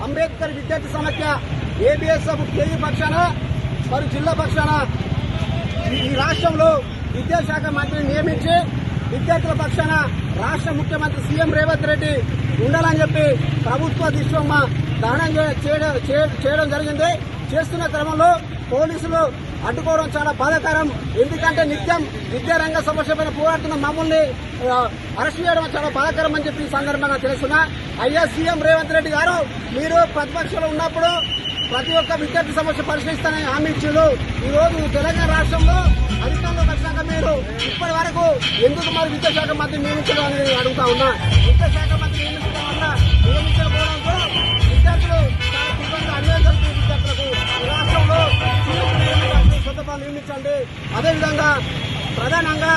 అంబేద్కర్ విద్యార్థి సమాఖ్య ఏబీఎస్ఎఫ్ కేజీ పక్షాన మరియు జిల్లా పక్షాన ఈ రాష్ట్రంలో విద్యాశాఖ మంత్రిని నియమించి విద్యార్థుల పక్షాన రాష్ట్ర ముఖ్యమంత్రి సీఎం రేవంత్ రెడ్డి ఉండాలని చెప్పి ప్రభుత్వ దిశమ్మ దహనం చేయడం జరిగింది. చేస్తున్న క్రమంలో పోలీసులు అడ్డుకోవడం చాలా బాధాకరం. ఎందుకంటే నిత్యం విద్యారంగ సమస్యపైన పోరాడుతున్న మమ్మల్ని అరెస్ట్ చేయడం చాలా బాధాకరం అని చెప్పి ఈ సందర్భంగా తెలుస్తున్నా. అయ్యా సీఎం రేవంత్ రెడ్డి గారు, మీరు ప్రతిపక్షంలో ఉన్నప్పుడు ప్రతి ఒక్క విద్యార్థి సమస్య పరిశీలిస్తానని హామీ ఇచ్చారు. ఈ రోజు తెలంగాణ రాష్ట్రంలో అధికారంలోకి వచ్చినాక మీరు ఇప్పటి వరకు ఎందుకు మరి విద్యాశాఖ మంత్రి నియమించడం అనేది అడుగుతా ఉన్నా. విద్యాశాఖ మంత్రి నియమించకపోవడంతో విద్యార్థులు చాలా తీవ్రంగా అన్యాయం జరుగుతుంది. విద్యార్థులకు ఈ రాష్ట్రంలో స్వతంత్రాలు నియమించండి. అదేవిధంగా ప్రధానంగా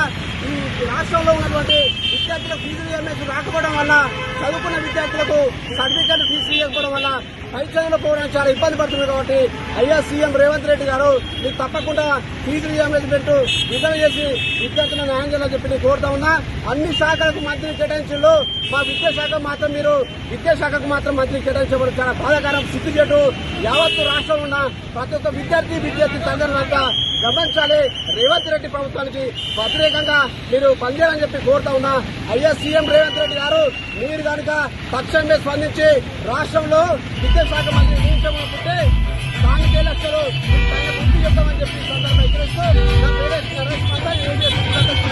ఈ రాష్ట్రంలో ఉన్నటువంటి విద్యార్థులకు ఫీజు రియంబర్స్మెంట్ రాకపోవడం వల్ల, చదువుకున్న విద్యార్థులకు సర్టిఫికేట్ ఫీజు ఇవ్వకపోవడం వల్ల పై చదువులో పోవడానికి చాలా ఇబ్బంది పడుతుంది. కాబట్టి అయ్యా సీఎం రేవంత్ రెడ్డి గారు, మీకు తప్పకుండా ఫీజు రియంబర్స్మెంట్ విడుదల చేసి విద్యార్థులను న్యాయం చేయాలని చెప్పి నేను కోరుతా ఉన్నా. అన్ని శాఖలకు మంత్రి కేటాయించడంలో మా విద్యాశాఖకు మాత్రం మంత్రి కేటాయించబడి చాలా బాధాకరం, సిగ్గుచేటు. యావత్తు రాష్ట్రంలో ఉన్న ప్రతి ఒక్క విద్యార్థి తల్లిదండ్రులంతా గమనించాలి. రేవంత్ రెడ్డి ప్రభుత్వానికి వ్యతిరేకంగా మీరు పనిచేయాలని చెప్పి కోరుతా ఉన్నా. అయ్యా సీఎం రేవంత్ రెడ్డి గారు, మీరు కనుక తక్షణమే స్పందించి రాష్ట్రంలో విద్యాశాఖ మంత్రి నియమించకపోతే దానికి లక్షలు గుర్తు చెప్తామని చెప్పి సందర్భంగా హెచ్చరిస్తూ నా పేరు